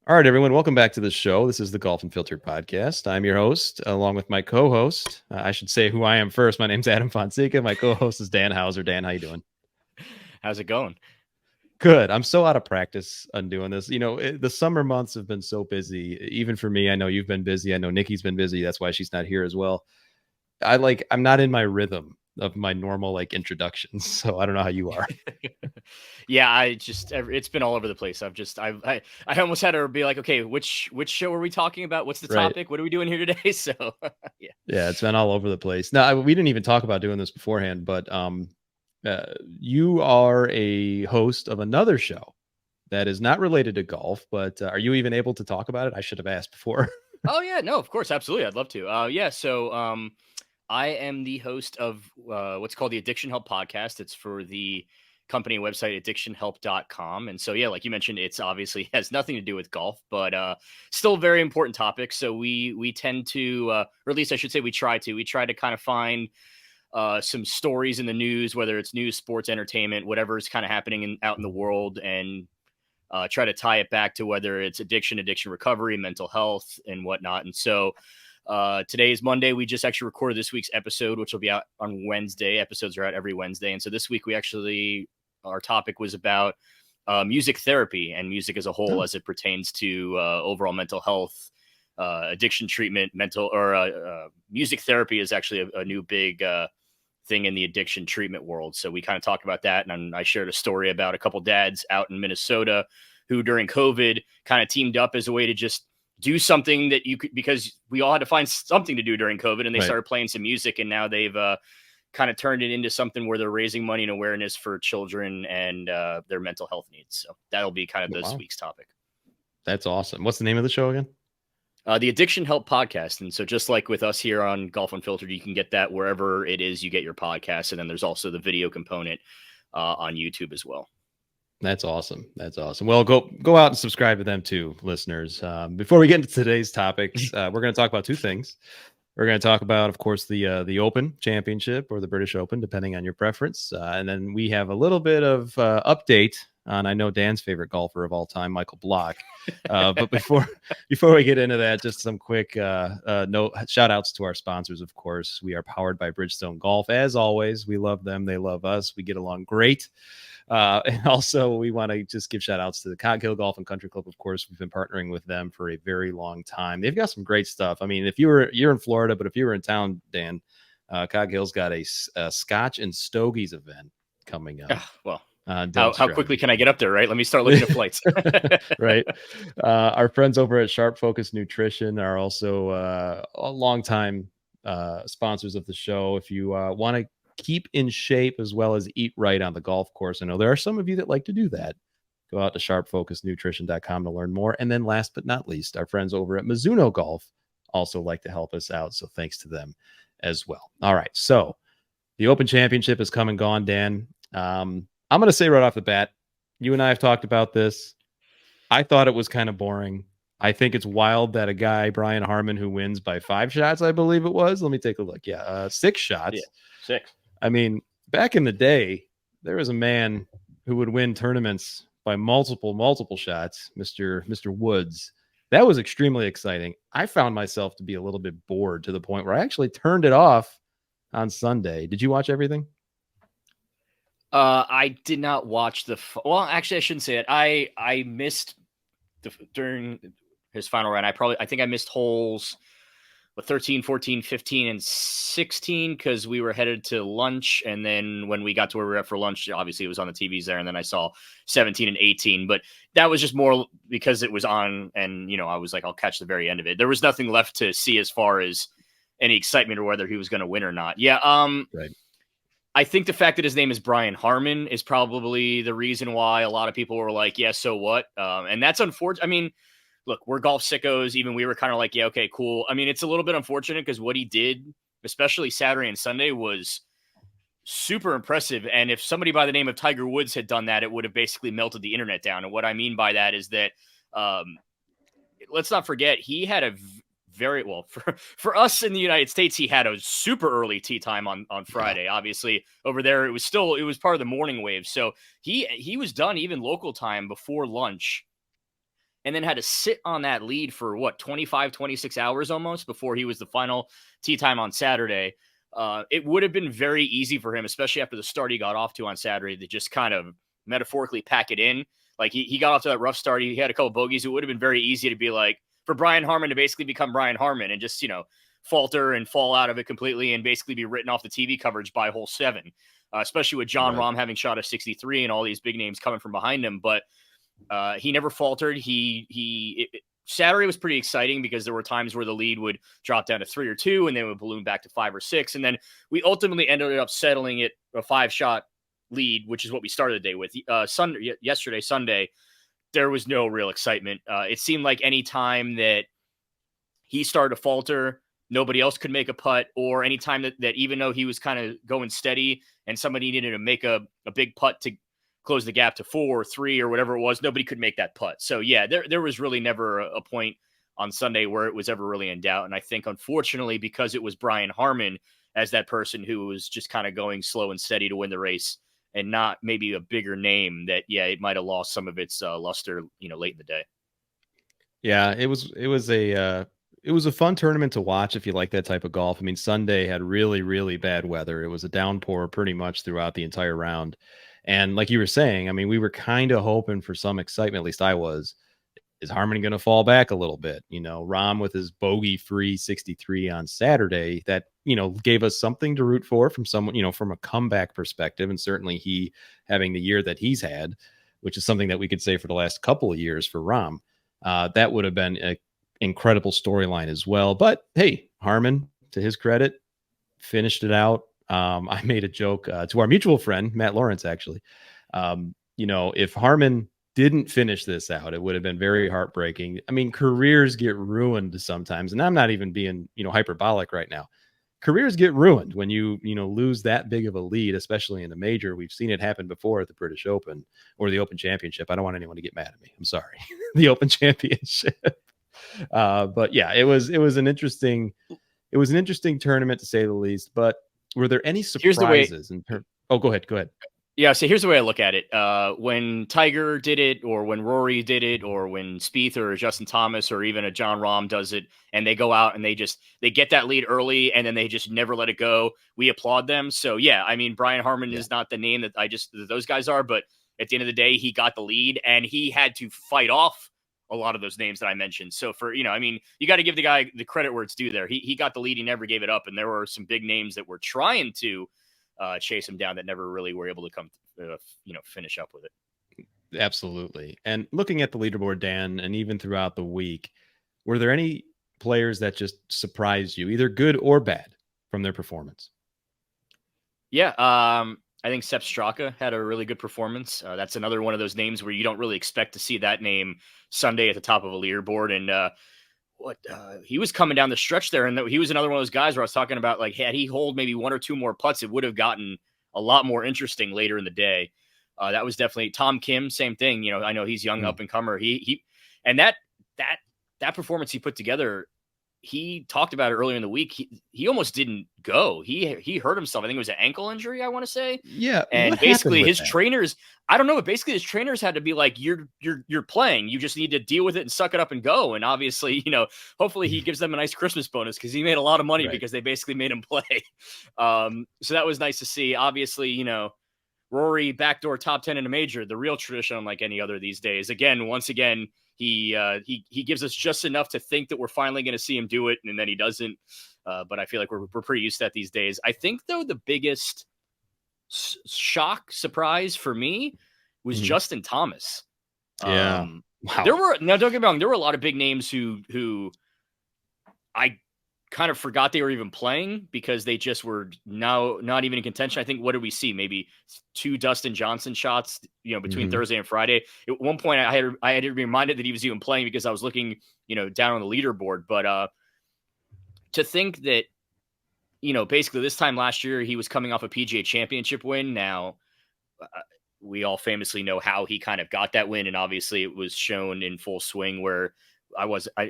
All right, everyone, welcome back to the show. This is the Golf Unfiltered podcast. I'm your host, along with my co-host. I should say who I am first. My name's Adam Fonseca. My co-host is Dan Hauser. Dan, how you doing? How's it going? Good. I'm so out of practice on doing this. The summer months have been so busy. Even for me, I know you've been busy. I know Nikki's been busy. That's why she's not here as well. I'm not in my rhythm of my normal introductions. So I don't know how you are. Yeah, it's been all over the place. I almost had to be like, okay, which show are we talking about? What's the Right. topic? What are we doing here today? So yeah. Yeah, it's been all over the place. No, we didn't even talk about doing this beforehand, but you are a host of another show that is not related to golf, but are you even able to talk about it? I should have asked before. Oh yeah, no, of course, absolutely. I'd love to. I am the host of what's called the Addiction Help podcast. It's for the company website addictionhelp.com. And so yeah, like you mentioned, it's obviously has nothing to do with golf, but still a very important topic. So we tend to or at least I should say we try to kind of find some stories in the news, whether it's news, sports, entertainment, whatever is kind of happening out in the world, and try to tie it back to whether it's addiction recovery, mental health, and whatnot. And so today is Monday. We just actually recorded this week's episode, which will be out on Wednesday. Episodes are out every Wednesday. And so this week our topic was about music therapy and music as a whole as it pertains to overall mental health, addiction treatment, music therapy is actually a new big thing in the addiction treatment world. So we kind of talked about that. And I shared a story about a couple dads out in Minnesota who during COVID kind of teamed up as a way to just do something that you could, because we all had to find something to do during COVID, and they started playing some music, and now they've kind of turned it into something where they're raising money and awareness for children and their mental health needs. So that'll be kind of this week's topic. That's awesome. What's the name of the show again? The Addiction Help podcast. And so just like with us here on Golf Unfiltered, you can get that wherever it is you get your podcast. And then there's also the video component on YouTube as well. That's awesome. That's awesome. Well, go out and subscribe to them too, listeners. Before we get into today's topics, we're going to talk about two things. We're going to talk about, of course, the Open Championship or the British Open, depending on your preference. And then we have a little bit of update on, I know, Dan's favorite golfer of all time, Michael Block. But before we get into that, just some quick note, shout outs to our sponsors, of course. We are powered by Bridgestone Golf. As always, we love them. They love us. We get along great. And also, we want to just give shout outs to the Cog Golf and Country Club. Of course, we've been partnering with them for a very long time. They've got some great stuff. I mean, you're in Florida, but if you were in town, Dan, Cog Hill's got a Scotch and Stogies event coming up. Well, how quickly can I get up there, right? Let me start looking at flights. Right. Our friends over at Sharp Focus Nutrition are also a longtime sponsors of the show. If you want to keep in shape as well as eat right on the golf course, I know there are some of you that like to do that. Go out to sharpfocusnutrition.com to learn more. And then last but not least, our friends over at Mizuno Golf also like to help us out. So thanks to them as well. All right. So the Open Championship has come and gone, Dan. I'm going to say right off the bat, you and I have talked about this. I thought it was kind of boring. I think it's wild that a guy, Brian Harman, who wins by 5 shots, I believe it was. Let me take a look. Yeah, 6 shots. Yeah, 6. I mean, back in the day, there was a man who would win tournaments by multiple shots, Mr. Woods. That was extremely exciting. I found myself to be a little bit bored to the point where I actually turned it off on Sunday. Did you watch everything? I did not watch well, actually, I shouldn't say it. I missed during his final round. I think I missed holes 13, 14, 15, and 16 because we were headed to lunch. And then when we got to where we were at for lunch, obviously it was on the TVs there. And then I saw 17 and 18. But that was just more because it was on. And, I was like, I'll catch the very end of it. There was nothing left to see as far as any excitement or whether he was going to win or not. Yeah. Right. I think the fact that his name is Brian Harman is probably the reason why a lot of people were like, yeah, so what? And that's unfortunate. I mean, look, we're golf sickos. Even we were kind of like, yeah, okay, cool. I mean, it's a little bit unfortunate because what he did, especially Saturday and Sunday, was super impressive. And if somebody by the name of Tiger Woods had done that, it would have basically melted the internet down. And what I mean by that is that let's not forget, he had a very well for us in the United States, he had a super early tee time on Friday. Yeah. Obviously over there, it was part of the morning wave. So he was done even local time before lunch. and then had to sit on that lead for 25, 26 hours almost before he was the final tee time on Saturday. It would have been very easy for him, especially after the start he got off to on Saturday, to just kind of metaphorically pack it in. Like he got off to that rough start. He had a couple bogeys. It would have been very easy to be like, for Brian Harman to basically become Brian Harman and just, falter and fall out of it completely and basically be written off the TV coverage by hole 7, especially with John Rahm having shot a 63 and all these big names coming from behind him. But he never faltered. Saturday was pretty exciting because there were times where the lead would drop down to 3 or 2 and then would balloon back to 5 or 6. And then we ultimately ended up settling it a 5-shot lead, which is what we started the day with. Sunday, there was no real excitement. It seemed like any time that he started to falter, nobody else could make a putt, or anytime that even though he was kind of going steady and somebody needed to make a big putt to close the gap to 4 or 3 or whatever it was, nobody could make that putt. So yeah, there was really never a point on Sunday where it was ever really in doubt. And I think, unfortunately, because it was Brian Harman as that person who was just kind of going slow and steady to win the race and not maybe a bigger name, that, yeah, it might have lost some of its luster, late in the day. Yeah, it was a fun tournament to watch if you like that type of golf. I mean, Sunday had really, really bad weather. It was a downpour pretty much throughout the entire round. And like you were saying, I mean, we were kind of hoping for some excitement. At least I was. Is Harman going to fall back a little bit? Rahm with his bogey-free 63 on Saturday, that, gave us something to root for from someone, from a comeback perspective. And certainly he having the year that he's had, which is something that we could say for the last couple of years for Rahm. That would have been an incredible storyline as well. But hey, Harman, to his credit, finished it out. I made a joke to our mutual friend, Matt Lawrence, actually. If Harman didn't finish this out, it would have been very heartbreaking. I mean, careers get ruined sometimes, and I'm not even being, hyperbolic right now. Careers get ruined when you lose that big of a lead, especially in a major. We've seen it happen before at the British Open or the Open Championship. I don't want anyone to get mad at me. I'm sorry. The Open Championship. But yeah, it was an interesting tournament, to say the least. But were there any surprises in terms? Oh, go ahead. Yeah, so here's the way I look at it. When Tiger did it, or when Rory did it, or when Spieth or Justin Thomas or even a John Rahm does it, and they go out and they get that lead early and then they just never let it go, we applaud them. So yeah, I mean, Brian Harman is not the name that those guys are, but at the end of the day, he got the lead and he had to fight off a lot of those names that I mentioned. So you got to give the guy the credit where it's due there. He got the lead, he never gave it up, and there were some big names that were trying to chase him down that never really were able to come, finish up with it. Absolutely. And looking at the leaderboard, Dan, and even throughout the week, were there any players that just surprised you, either good or bad, from their performance? Yeah. I think Sepp Straka had a really good performance. That's another one of those names where you don't really expect to see that name Sunday at the top of a leaderboard. And he was coming down the stretch there, and he was another one of those guys where I was talking about, like, had he hold maybe 1 or 2 more putts, it would have gotten a lot more interesting later in the day. That was definitely Tom Kim. Same thing. I know he's young up and comer. And that performance he put together, he talked about it earlier in the week. He almost didn't go. He hurt himself. I think it was an ankle injury, I want to say. Yeah. And basically his trainers, I don't know, but basically his trainers had to be like, you're playing. You just need to deal with it and suck it up and go. And obviously, hopefully he gives them a nice Christmas bonus because he made a lot of money because they basically made him play. So that was nice to see. Obviously, Rory backdoor top 10 in a major, the real tradition, unlike any other these days. Once again, he gives us just enough to think that we're finally going to see him do it, and then he doesn't. But I feel like we're pretty used to that these days. I think, though, the biggest surprise for me was Justin Thomas. Yeah. Wow. Don't get me wrong, there were a lot of big names who I kind of forgot they were even playing because they just were now not even in contention. I think, what did we see? Maybe 2 Dustin Johnson shots, between Thursday and Friday. At one point I had to be reminded that he was even playing because I was looking, down on the leaderboard. But to think that, basically this time last year, he was coming off a PGA Championship win. Now, we all famously know how he kind of got that win. And obviously it was shown in full swing where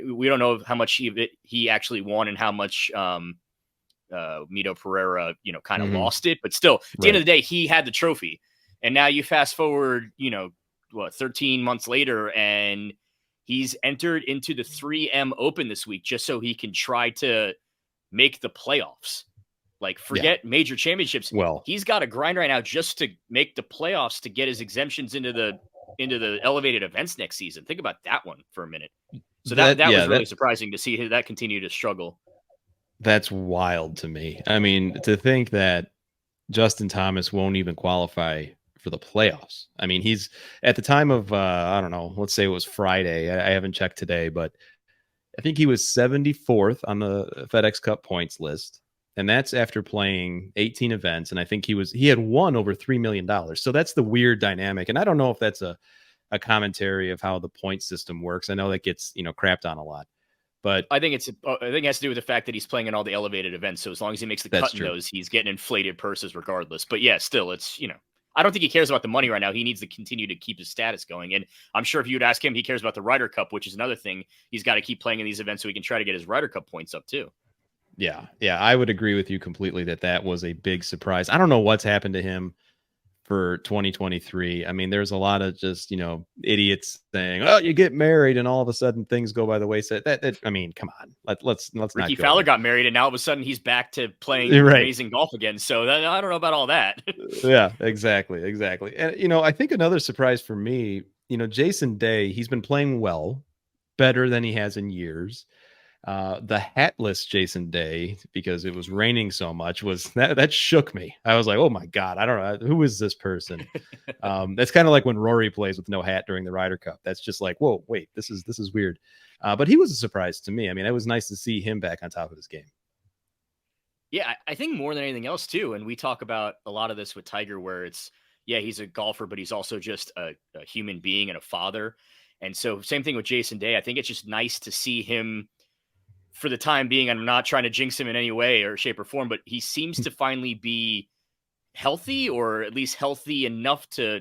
we don't know how much he actually won and how much Mito Pereira, kind of lost it. But still, at the end of the day, he had the trophy. And now you fast forward, 13 months later, and he's entered into the 3M Open this week just so he can try to make the playoffs. Like, forget major championships. Well, He's got to grind right now just to make the playoffs to get his exemptions into the elevated events next season. Think about that one for a minute. So that was really surprising to see that continue to struggle. That's wild to me. I mean, to think that Justin Thomas won't even qualify for the playoffs. I mean, he's at the time of I don't know, let's say it was Friday. I haven't checked today, but I think he was 74th on the FedEx Cup points list. And that's after playing 18 events. And I think he had won over $3 million. So that's the weird dynamic. And I don't know if that's a commentary of how the point system works. I know that gets, crapped on a lot. But I think it has to do with the fact that he's playing in all the elevated events. So as long as he makes the cut in those, he's getting inflated purses regardless. But yeah, still, it's, I don't think he cares about the money right now. He needs to continue to keep his status going. And I'm sure if you'd ask him, he cares about the Ryder Cup, which is another thing. He's got to keep playing in these events so he can try to get his Ryder Cup points up too. Yeah, I would agree with you completely that was a big surprise. I don't know what's happened to him for 2023. I mean, there's a lot of just, idiots saying, "Oh, you get married and all of a sudden things go by the wayside." That I mean, come on. Let's not. Ricky Fowler got married and now all of a sudden he's back to playing amazing golf again. So I don't know about all that. Yeah, exactly. And I think another surprise for me, Jason Day, he's been playing well, better than he has in years. The hatless Jason Day, because it was raining so much, was that shook me. I was like, oh my God, I don't know, who is this person? That's kind of like when Rory plays with no hat during the Ryder Cup. That's just like, whoa, wait, this is weird. But he was a surprise to me. I mean, it was nice to see him back on top of his game. Yeah, I think more than anything else too. And we talk about a lot of this with Tiger, where it's, he's a golfer, but he's also just a human being and a father. And so same thing with Jason Day. I think it's just nice to see him for the time being. I'm not trying to jinx him in any way or shape or form, but he seems to finally be healthy, or at least healthy enough to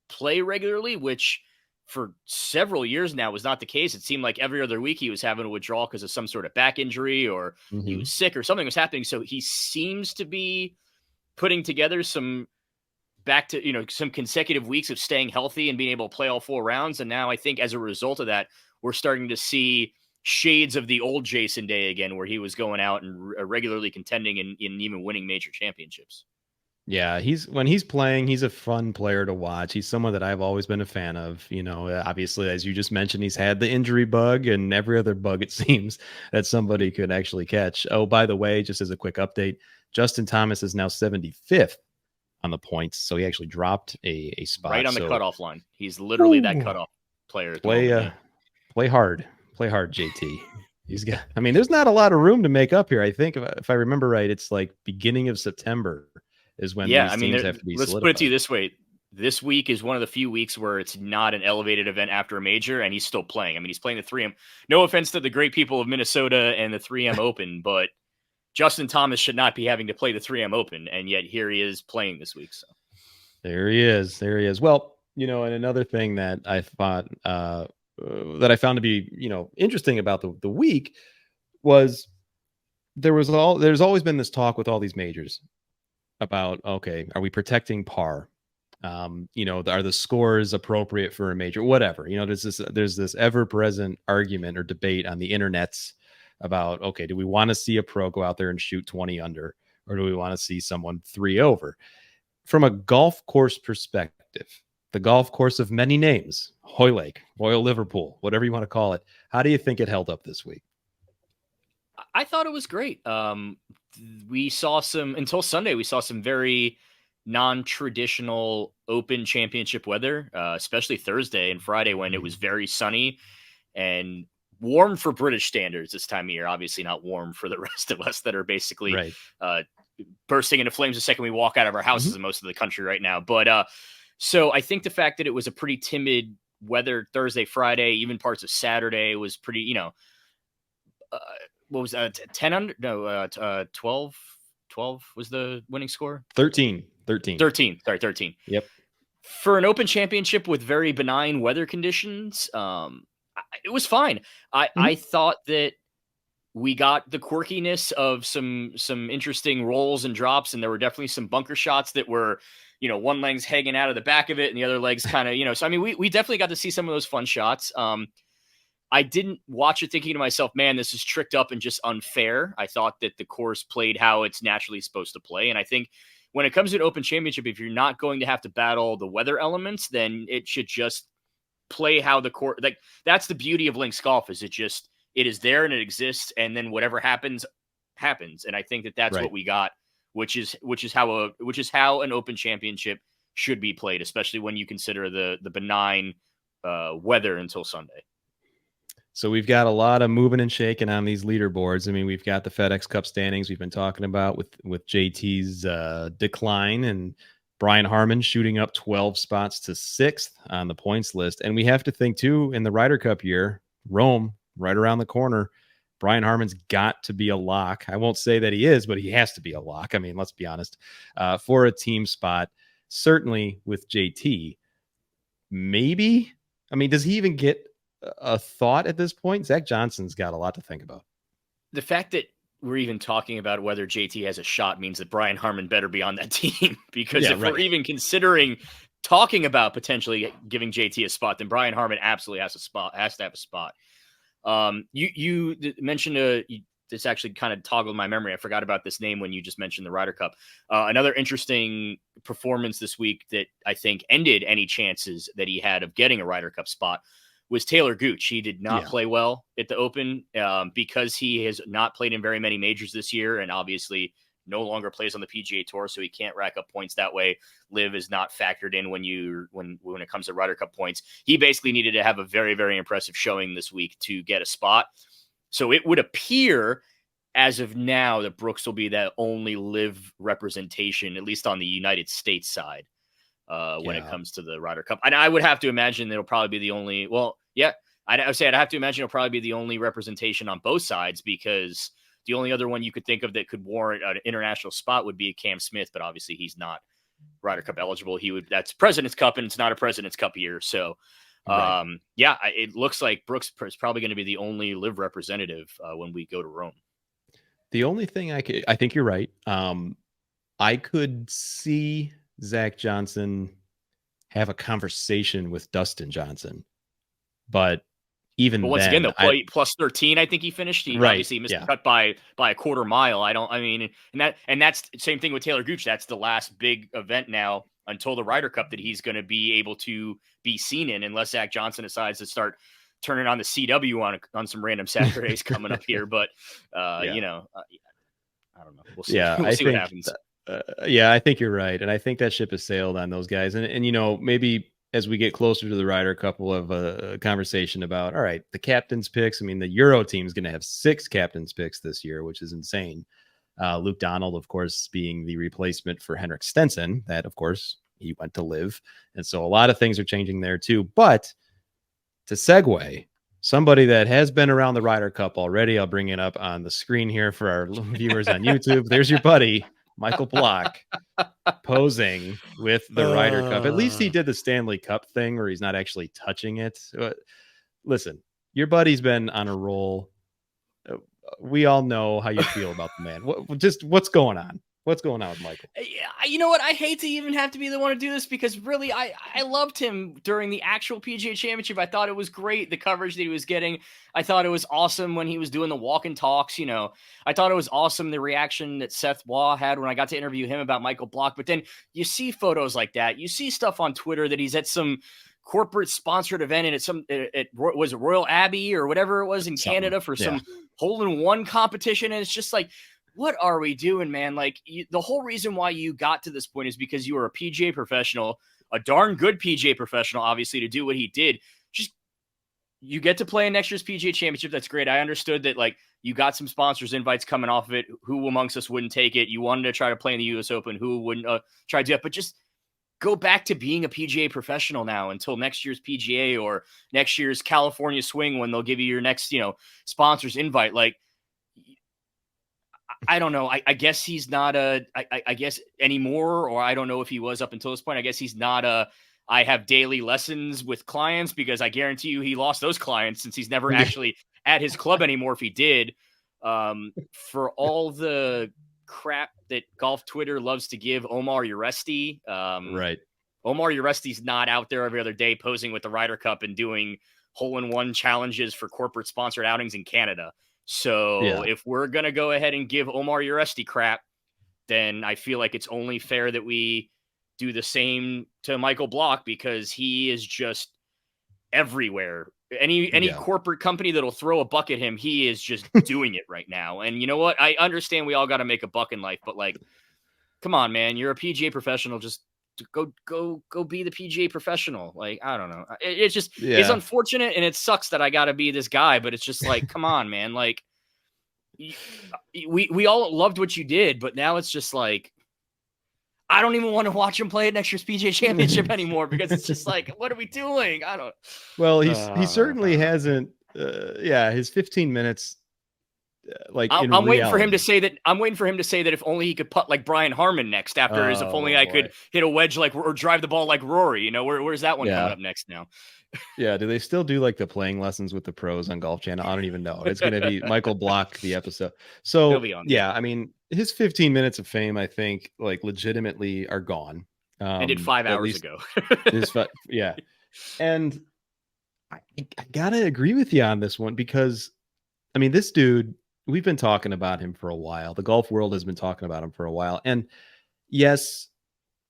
play regularly, which for several years now was not the case. It seemed like every other week he was having a withdrawal because of some sort of back injury, or he was sick or something was happening. So he seems to be putting together some consecutive weeks of staying healthy and being able to play all 4 rounds. And now I think as a result of that, we're starting to see shades of the old Jason Day again, where he was going out and regularly contending and even winning major championships. Yeah, when he's playing, he's a fun player to watch. He's someone that I've always been a fan of. Obviously, as you just mentioned, he's had the injury bug and every other bug, it seems, that somebody could actually catch. Oh, by the way, just as a quick update, Justin Thomas is now 75th on the points. So he actually dropped a spot. Right on the cutoff line. He's literally that cutoff player. Play hard, JT. There's not a lot of room to make up here. I think if I remember right, it's like beginning of September is when these teams have to be solidified. Let's put it to you this way. This week is one of the few weeks where it's not an elevated event after a major, and he's still playing. He's playing the 3M. No offense to the great people of Minnesota and the 3M Open, but Justin Thomas should not be having to play the 3M Open, and yet here he is playing this week. So there he is. Well, and another thing that I thought that I found to be, interesting about the week was there's always been this talk with all these majors about, okay, are we protecting par? Are the scores appropriate for a major? Whatever. There's this ever-present argument or debate on the internets about, okay, do we want to see a pro go out there and shoot 20 under, or do we want to see someone 3 over? From a golf course perspective, the golf course of many names, Hoylake, Royal Liverpool, whatever you want to call it, how do you think it held up this week? I thought it was great. We saw until Sunday, we saw some very non-traditional Open Championship weather, especially Thursday and Friday when it was very sunny and warm for British standards this time of year. Obviously not warm for the rest of us that are basically bursting into flames the second we walk out of our houses in most of the country right now. But so I think the fact that it was a pretty timid weather Thursday, Friday, even parts of Saturday was pretty, what was that? 10 under? No, 12 was the winning score. 13. Sorry, 13. Yep. For an Open Championship with very benign weather conditions, it was fine. I thought that we got the quirkiness of some interesting rolls and drops, and there were definitely some bunker shots that were, one leg's hanging out of the back of it and the other leg's kind of, so we definitely got to see some of those fun shots. I didn't watch it thinking to myself, man, this is tricked up and just unfair. I thought that the course played how it's naturally supposed to play. And I think when it comes to an Open Championship, if you're not going to have to battle the weather elements, then it should just play how the court, like, that's the beauty of links golf, is it is there and it exists. And then whatever happens, happens. And I think that that's Right. what we got, which is how an Open Championship should be played, especially when you consider the benign weather until Sunday. So we've got a lot of moving and shaking on these leaderboards. I mean, we've got the FedEx Cup standings we've been talking about with JT's decline, and Brian Harman shooting up 12 spots to 6th on the points list. And we have to think too, in the Ryder Cup year, Rome right around the corner, Brian Harman's got to be a lock. I won't say that he is, but he has to be a lock. I mean, let's be honest, for a team spot, certainly with JT. Maybe, I mean, does he even get a thought at this point? Zach Johnson's got a lot to think about. The fact that we're even talking about whether JT has a shot means that Brian Harman better be on that team, because we're even considering talking about potentially giving JT a spot, then Brian Harman absolutely has to have a spot. You mentioned this actually kind of toggled my memory. I forgot about this name when you just mentioned the Ryder Cup. Another interesting performance this week that I think ended any chances that he had of getting a Ryder Cup spot was Taylor Gooch. He did not play well at the Open because he has not played in very many majors this year, and obviously no longer plays on the PGA Tour, so he can't rack up points that way. Live is not factored in when it comes to Ryder Cup points. He basically needed to have a very, very impressive showing this week to get a spot. So it would appear as of now that Brooks will be that only Live representation, at least on the United States side, when it comes to the Ryder Cup. And I would have to imagine it'll probably be the only, I'd have to imagine it'll probably be the only representation on both sides, because the only other one you could think of that could warrant an international spot would be Cam Smith, but obviously he's not Ryder Cup eligible. That's President's Cup, and it's not a President's Cup year. So, it looks like Brooks is probably going to be the only Live representative when we go to Rome. The only thing I think you're right. I could see Zach Johnson have a conversation with Dustin Johnson, but once again, though, plus 13, I think he finished. He obviously missed the cut by a quarter mile. And that's the same thing with Taylor Gooch. That's the last big event now until the Ryder Cup that he's going to be able to be seen in, unless Zach Johnson decides to start turning on the CW on some random Saturdays coming up here. But I don't know. We'll see. We'll see what happens. I think you're right, and I think that ship has sailed on those guys. And maybe as we get closer to the Ryder Cup, we'll have a conversation about, all right, the captain's picks. I mean, the Euro team is going to have 6 captain's picks this year, which is insane. Luke Donald, of course, being the replacement for Henrik Stenson. That, of course, he went to Live, and so a lot of things are changing there too. But to segue, somebody that has been around the Ryder Cup already, I'll bring it up on the screen here for our viewers on YouTube. There's your buddy, Michael Block, posing with the Ryder Cup. At least he did the Stanley Cup thing where he's not actually touching it. Listen, your buddy's been on a roll. We all know how you feel about the man. What's going on? What's going on with Michael? You know what? I hate to even have to be the one to do this, because really, I loved him during the actual PGA Championship. I thought it was great, the coverage that he was getting. I thought it was awesome when he was doing the walk and talks. I thought it was awesome, the reaction that Seth Waugh had when I got to interview him about Michael Block. But then you see photos like that. You see stuff on Twitter that he's at some corporate sponsored event, and was it Royal Abbey or whatever it was in Canada for some hole-in-one competition. And it's just like, what are we doing, man? Like, the whole reason why you got to this point is because you were a PGA professional, a darn good PGA professional, obviously, to do what he did. Just, you get to play in next year's PGA Championship. That's great. I understood that, like, you got some sponsors invites coming off of it. Who amongst us wouldn't take it? You wanted to try to play in the US Open. Who wouldn't try to do that? But just go back to being a PGA professional now until next year's PGA or next year's California Swing, when they'll give you your next, sponsors invite. Like, I don't know. I guess he's not I guess anymore, or I don't know if he was up until this point. I guess he's not I have daily lessons with clients, because I guarantee you he lost those clients since he's never actually at his club anymore if he did. For all the crap that golf Twitter loves to give Omar Uresti. Right. Omar Uresti's not out there every other day posing with the Ryder Cup and doing hole-in-one challenges for corporate sponsored outings in Canada. So Yeah. if we're going to go ahead and give Omar Uresti crap, then I feel like it's only fair that we do the same to Michael Block, because he is just everywhere. Any corporate company that'll throw a buck at him, he is just doing it right now. And you know what? I understand we all got to make a buck in life, but like, come on, man, you're a PGA professional. Just go be the PGA professional. Like, I don't know. It's just, it's unfortunate, and it sucks that I got to be this guy, but it's just like, come on, man. Like, we all loved what you did, but now it's just like, I don't even want to watch him play at next year's PGA Championship anymore, because it's just like, what are we doing? I don't. Well, he certainly hasn't. His 15 minutes. I'm waiting for him to say that. I'm waiting for him to say that if only he could putt like Brian Harman next after his, if only I could hit a wedge like, or drive the ball like Rory. You know, where's that one coming up next now? Yeah, do they still do like the playing lessons with the pros on Golf Channel? I don't even know. It's going to be Michael Block, the episode. So I mean, his 15 minutes of fame, I think, like legitimately are gone. Ended 5 hours ago. And I gotta agree with you on this one, because I mean, this dude, we've been talking about him for a while. The golf world has been talking about him for a while. And yes,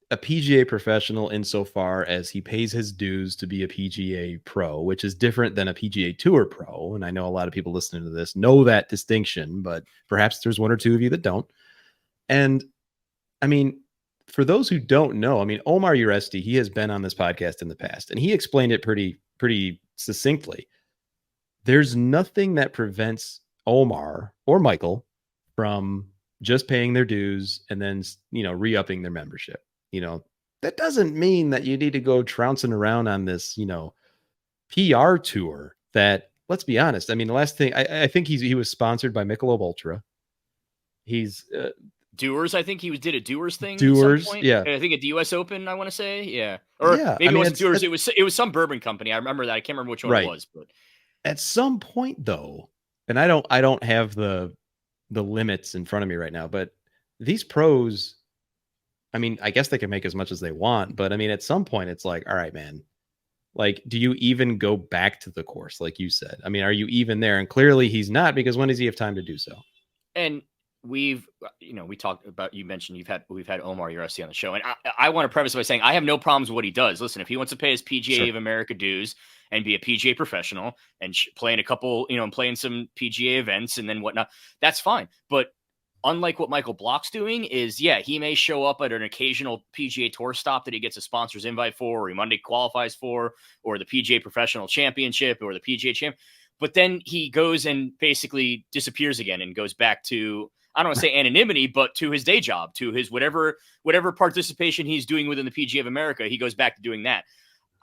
a PGA professional insofar as he pays his dues to be a PGA pro, which is different than a PGA Tour pro. And I know a lot of people listening to this know that distinction, but perhaps there's one or two of you that don't. And I mean, for those who don't know, I mean, Omar Uresti, he has been on this podcast in the past, and he explained it pretty succinctly. There's nothing that prevents Omar or Michael from just paying their dues and then, re-upping their membership. That doesn't mean that you need to go trouncing around on this, PR tour that, let's be honest. I mean, the last thing, I think he was sponsored by Michelob Ultra. He's Doers. I think he did a Doers thing. Doers. At some point. Yeah. I think at the US Open, I want to say. Yeah. Or maybe it wasn't Doers. It was some bourbon company. I remember that. I can't remember which one it was, but at some point though, and I don't have the limits in front of me right now, but these pros, I mean, I guess they can make as much as they want, but I mean, at some point it's like, all right, man, like, do you even go back to the course? Like you said, I mean, are you even there? And clearly he's not, because when does he have time to do so? And we talked about, you mentioned we've had Omar Uresti on the show, and I want to preface by saying I have no problems with what he does. Listen, if he wants to pay his PGA of America dues and be a PGA professional and play in a couple, play in some PGA events and then whatnot, that's fine. But unlike what Michael Block's doing is, he may show up at an occasional PGA Tour stop that he gets a sponsor's invite for, or he Monday qualifies for, or the PGA Professional Championship, or the PGA Champ. But then he goes and basically disappears again and goes back to, I don't want to say anonymity, but to his day job, to his whatever participation he's doing within the PGA of America, he goes back to doing that.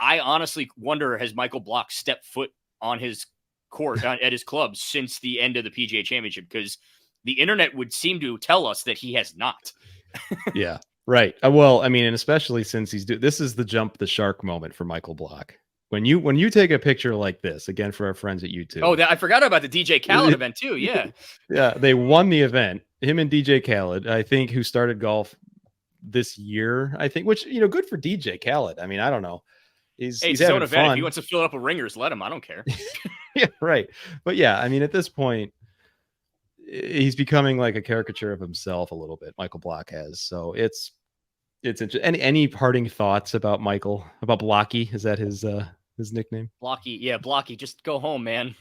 I honestly wonder, has Michael Block stepped foot on his court at his club since the end of the PGA Championship? Because the internet would seem to tell us that he has not. Yeah, right. Well, I mean, and especially since this is the jump the shark moment for Michael Block. When you take a picture like this, again, for our friends at YouTube. Oh, I forgot about the DJ Khaled event too. Yeah. Yeah. They won the event. Him and DJ Khaled, I think, who started golf this year, I think, which, good for DJ Khaled. I mean, I don't know. He's his having own event. fun. If he wants to fill it up with ringers, let him. I don't care. Yeah, right. But yeah, I mean, at this point, he's becoming like a caricature of himself a little bit. Michael Block has. So it's interesting. Any parting thoughts about Michael, about Blocky? Is that his nickname? Blocky. Yeah. Blocky. Just go home, man.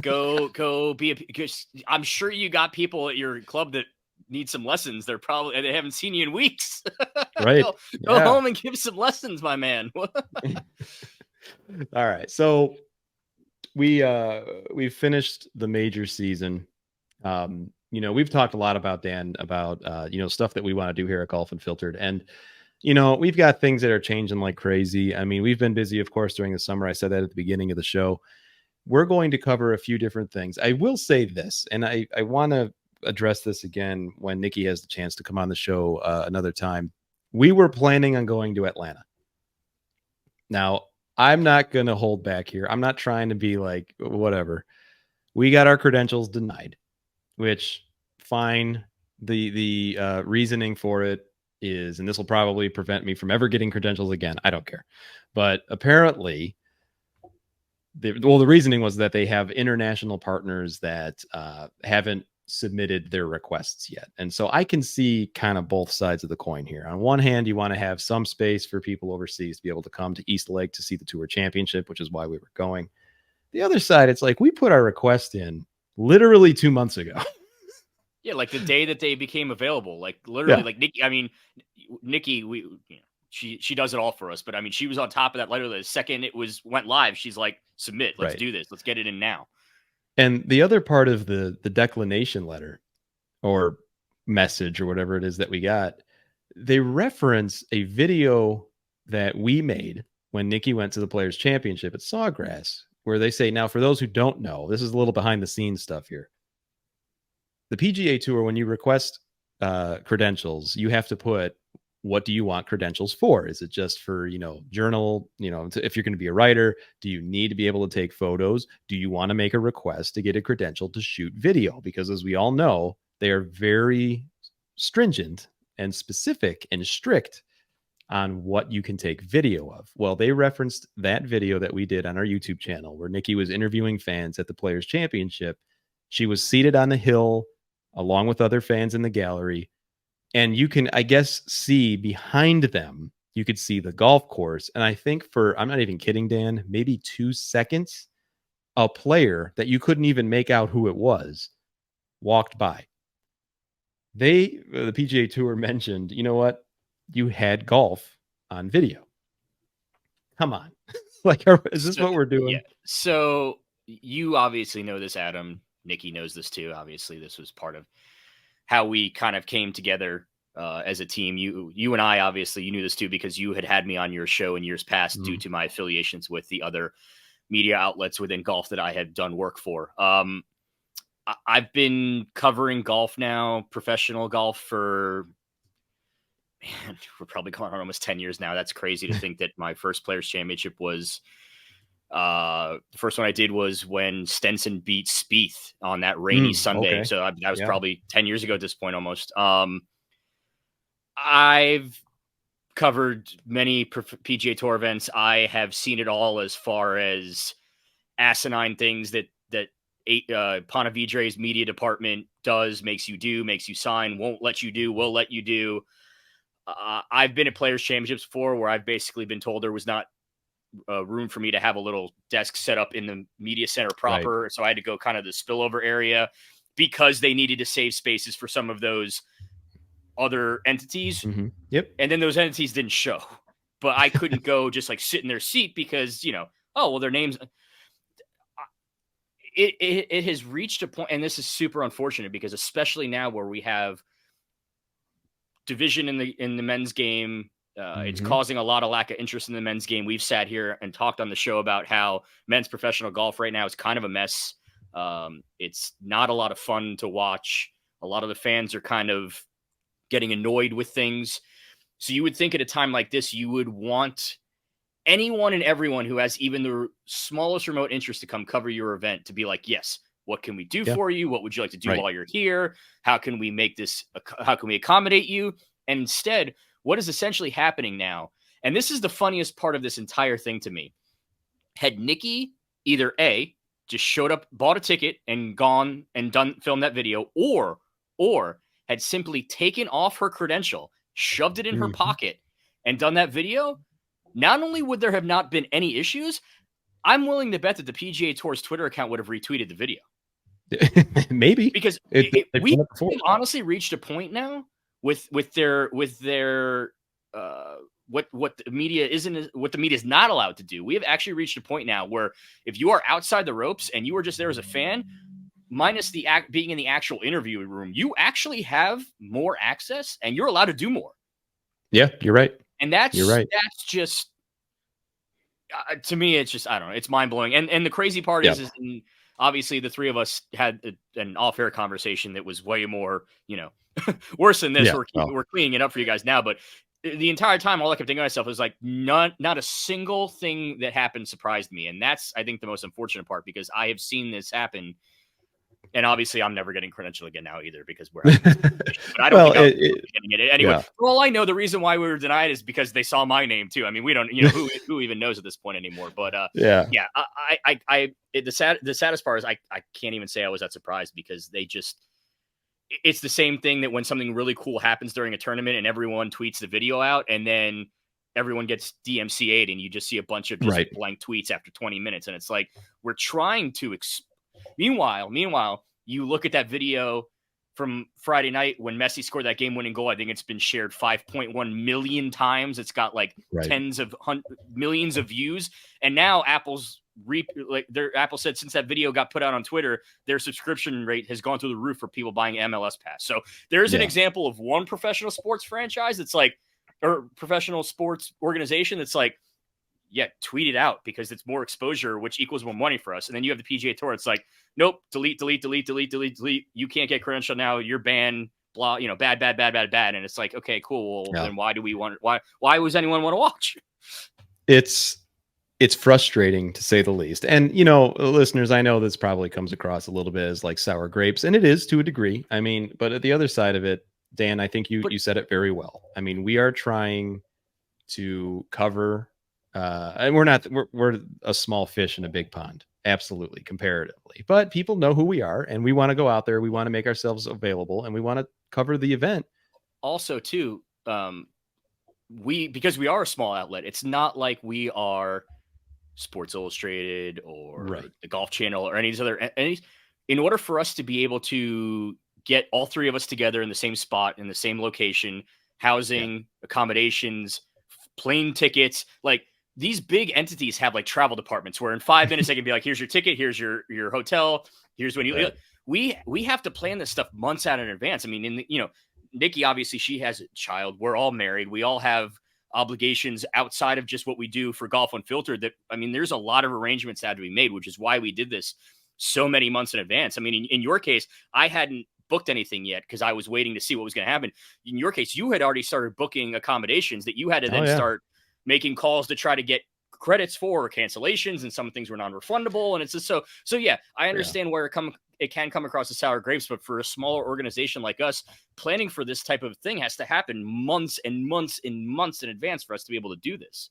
go be I'm sure you got people at your club that need some lessons. They haven't seen you in weeks. Right. Go home and give some lessons, my man. All right. So we finished the major season. We've talked a lot about, Dan, about stuff that we want to do here at Golf Unfiltered, and we've got things that are changing like crazy. I mean, we've been busy, of course, during the summer. I said that at the beginning of the show. We're going to cover a few different things. I will say this, and I want to address this again when Nikki has the chance to come on the show another time. We were planning on going to Atlanta. Now, I'm not going to hold back here. I'm not trying to be like, whatever. We got our credentials denied, which, fine. The reasoning for it is, and this will probably prevent me from ever getting credentials again. I don't care. But apparently the reasoning was that they have international partners that haven't submitted their requests yet. And so I can see kind of both sides of the coin here. On one hand, you want to have some space for people overseas to be able to come to East Lake to see the Tour Championship, which is why we were going. The other side, it's like we put our request in literally 2 months ago. Yeah, like the day that they became available, like literally, like Nikki. I mean, Nikki, she does it all for us, but I mean, she was on top of that literally the second it went live. She's like, submit, let's do this, let's get it in now. And the other part of the declination letter or message or whatever it is that we got, they reference a video that we made when Nikki went to the Players Championship at Sawgrass, where they say, now for those who don't know, this is a little behind the scenes stuff here. The PGA Tour, when you request credentials, you have to put, what do you want credentials for? Is it just for, journal, if you're going to be a writer, do you need to be able to take photos? Do you want to make a request to get a credential to shoot video? Because as we all know, they are very stringent and specific and strict on what you can take video of. Well, they referenced that video that we did on our YouTube channel where Nikki was interviewing fans at the Players Championship. She was seated on the hill along with other fans in the gallery. And you can, I guess, see behind them, you could see the golf course. And I think I'm not even kidding, Dan, maybe 2 seconds, a player that you couldn't even make out who it was walked by. The PGA Tour mentioned, you know what? You had golf on video. Come on. Is this what we're doing? Yeah. So you obviously know this, Adam. Nikki knows this too. Obviously, this was part of how we kind of came together as a team. You and I, obviously, you knew this too, because you had me on your show in years past due to my affiliations with the other media outlets within golf that I had done work for. I've been covering golf now, professional golf, for, man, we're probably going on almost 10 years now. That's crazy to think that my first Players Championship was, the first one I did was when Stenson beat Spieth on that rainy Sunday. Okay. So that was probably 10 years ago at this point, almost. I've covered many PGA Tour events. I have seen it all, as far as asinine things that Pontevedre's media department does, makes you do, makes you sign, won't let you do, will let you do. I've been at Players Championships before where I've basically been told there was not room for me to have a little desk set up in the media center proper. Right. So I had to go kind of the spillover area because they needed to save spaces for some of those other entities. Mm-hmm. Yep. And then those entities didn't show, but I couldn't go just like sit in their seat because, their names. It has reached a point, and this is super unfortunate because especially now where we have division in the men's game, it's causing a lot of lack of interest in the men's game. We've sat here and talked on the show about how men's professional golf right now is kind of a mess. It's not a lot of fun to watch. A lot of the fans are kind of getting annoyed with things. So you would think at a time like this, you would want anyone and everyone who has even the smallest remote interest to come cover your event to be like, yes, what can we do for you? What would you like to do while you're here? How can we make this? How can we accommodate you? And instead, what is essentially happening now, and this is the funniest part of this entire thing to me, had Nikki either A, just showed up, bought a ticket and gone and filmed that video, or had simply taken off her credential, shoved it in her pocket, and done that video, not only would there have not been any issues, I'm willing to bet that the PGA Tour's Twitter account would have retweeted the video. Maybe. Because we honestly reached a point now with their what the media is not allowed to do. We have actually reached a point now where if you are outside the ropes and you are just there as a fan, minus the being in the actual interview room, you actually have more access and you're allowed to do more. Yeah, you're right. And that's just to me, it's just, I don't know, it's mind blowing. And the crazy part is obviously the three of us had an off-air conversation that was way more, worse than this. We're cleaning it up for you guys now, but the entire time, all I kept thinking to myself was like, not a single thing that happened surprised me. And that's, I think, the most unfortunate part, because I have seen this happen And obviously, I'm never getting credentialed again now either because we're having this conversation. But I don't Well, think I'm getting it anyway. yeah. For all I know, the reason why we were denied is because they saw my name too. I mean, we don't, who even knows at this point anymore. But Yeah. the saddest part is I can't even say I was that surprised because it's the same thing that when something really cool happens during a tournament and everyone tweets the video out and then everyone gets DMCA'd and you just see a bunch of just blank tweets after 20 minutes. And it's like, we're trying to, meanwhile, you look at that video from Friday night when Messi scored that game-winning goal. I think it's been shared 5.1 million times. It's got like tens of millions of views. And now Apple said since that video got put out on Twitter, their subscription rate has gone through the roof for people buying MLS Pass. So there's an example of one professional sports franchise that's like, or professional sports organization that's like, tweet it out because it's more exposure, which equals more money for us. And then you have the PGA Tour. It's like, nope, delete. You can't get credentialed now. You're banned. Blah, bad. And it's like, okay, cool. Well, then why do we want? Why does anyone want to watch? It's frustrating to say the least. And listeners, I know this probably comes across a little bit as like sour grapes, and it is to a degree. I mean, but at the other side of it, Dan, I think you said it very well. I mean, we are trying to cover. And we're a small fish in a big pond, absolutely, comparatively. But people know who we are, and we want to go out there. We want to make ourselves available, and we want to cover the event. Also, too, because we are a small outlet, it's not like we are Sports Illustrated or the Golf Channel or any of these other. In order for us to be able to get all three of us together in the same spot, in the same location, housing, accommodations, plane tickets, like. These big entities have like travel departments where in 5 minutes they can be like, here's your ticket, here's your hotel, here's when you we have to plan this stuff months out in advance. I mean, Nikki, obviously she has a child. We're all married. We all have obligations outside of just what we do for Golf Unfiltered. There's a lot of arrangements that had to be made, which is why we did this so many months in advance. I mean, in your case, I hadn't booked anything yet because I was waiting to see what was going to happen. In your case, you had already started booking accommodations that you had to then start making calls to try to get credits for cancellations, and some things were non-refundable. And it's just so I understand where it can come across as sour grapes, but for a smaller organization like us, planning for this type of thing has to happen months and months and months in advance for us to be able to do this.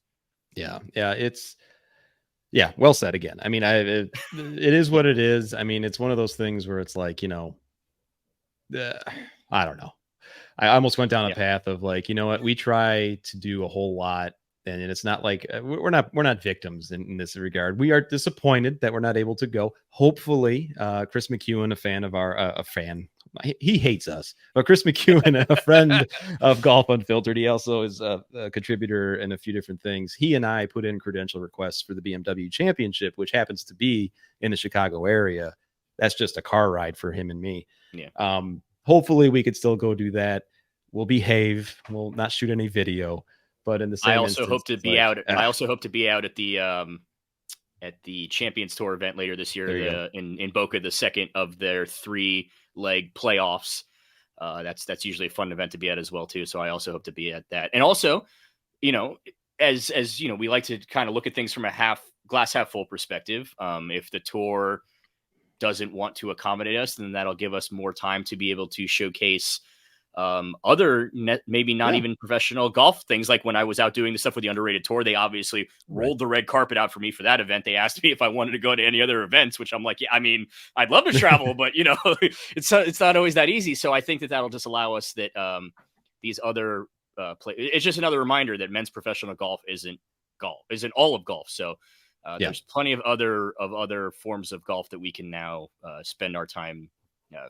Well said again. I mean, it is what it is. I mean, it's one of those things where it's like, I don't know. I almost went down a path of like, you know what, we try to do a whole lot. And it's not like we're not victims in this regard. We are disappointed that we're not able to go. Hopefully, Chris McEwen, a fan, he hates us, but Chris McEwen, a friend of Golf Unfiltered, he also is a contributor in a few different things. He and I put in credential requests for the BMW Championship, which happens to be in the Chicago area. That's just a car ride for him and me. Yeah. Hopefully, we could still go do that. We'll behave. We'll not shoot any video. But in the same I also hope to be out at the Champions Tour event later this year in Boca, the second of their 3-leg playoffs. That's usually a fun event to be at as well too. So I also hope to be at that. And also, as we like to kind of look at things from a glass half full perspective. If the tour doesn't want to accommodate us, then that'll give us more time to be able to showcase other maybe not even professional golf things. Like when I was out doing the stuff with the Underrated Tour, they obviously rolled the red carpet out for me for that event. They asked me if I wanted to go to any other events, which I'm like, I mean, I'd love to travel, but it's not always that easy. So I think that'll just allow us that these other it's just another reminder that men's professional golf isn't all of golf. So there's plenty of other forms of golf that we can now spend our time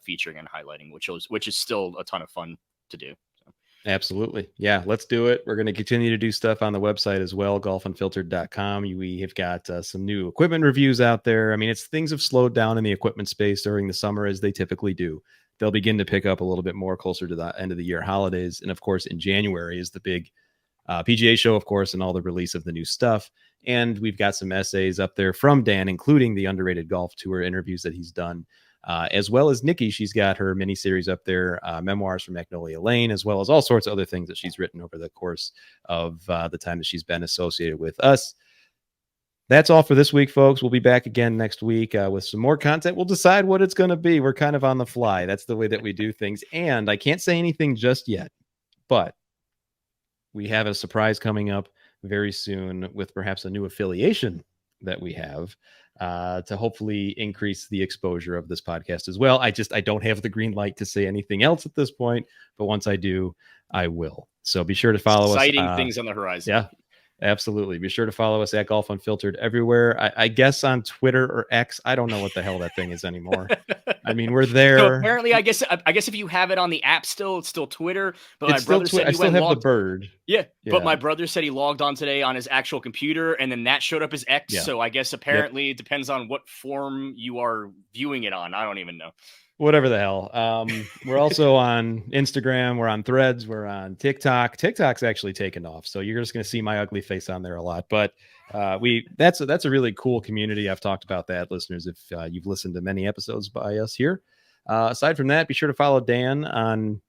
featuring and highlighting, which is still a ton of fun to do. So. Absolutely. Yeah, let's do it. We're going to continue to do stuff on the website as well, golfunfiltered.com. We have got some new equipment reviews out there. I mean, things have slowed down in the equipment space during the summer as they typically do. They'll begin to pick up a little bit more closer to the end of the year holidays. And of course, in January is the big PGA show, of course, and all the release of the new stuff. And we've got some essays up there from Dan, including the Underrated Golf Tour interviews that he's done. As well as Nikki, she's got her mini series up there, memoirs from Magnolia Lane, as well as all sorts of other things that she's written over the course of the time that she's been associated with us. that's all for this week, folks. We'll be back again next week with some more content. We'll decide what it's going to be. We're kind of on the fly. That's the way that we do things. And I can't say anything just yet, but we have a surprise coming up very soon with perhaps a new affiliation that we have to hopefully increase the exposure of this podcast as well. I don't have the green light to say anything else at this point, but once I do, I will. So be sure to follow us. Exciting things on the horizon. Yeah, absolutely. Be sure to follow us at Golf Unfiltered everywhere. I guess on Twitter or X. I don't know what the hell that thing is anymore. I mean, we're there. So apparently, I guess if you have it on the app still, it's still Twitter. But it's my brother said I still have the bird. Yeah, but my brother said he logged on today on his actual computer, and then that showed up as X. Yeah. So I guess apparently it depends on what form you are viewing it on. I don't even know. Whatever the hell. We're also on Instagram. We're on Threads. We're on TikTok. TikTok's actually taken off, so you're just going to see my ugly face on there a lot. But that's a really cool community. I've talked about that, listeners, if you've listened to many episodes by us here. Aside from that, be sure to follow Dan on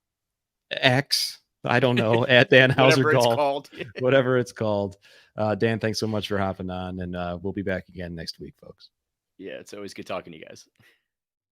X. I don't know, at Dan Hauser Golf, whatever it's called. Dan, thanks so much for hopping on, and we'll be back again next week, folks. Yeah, it's always good talking to you guys.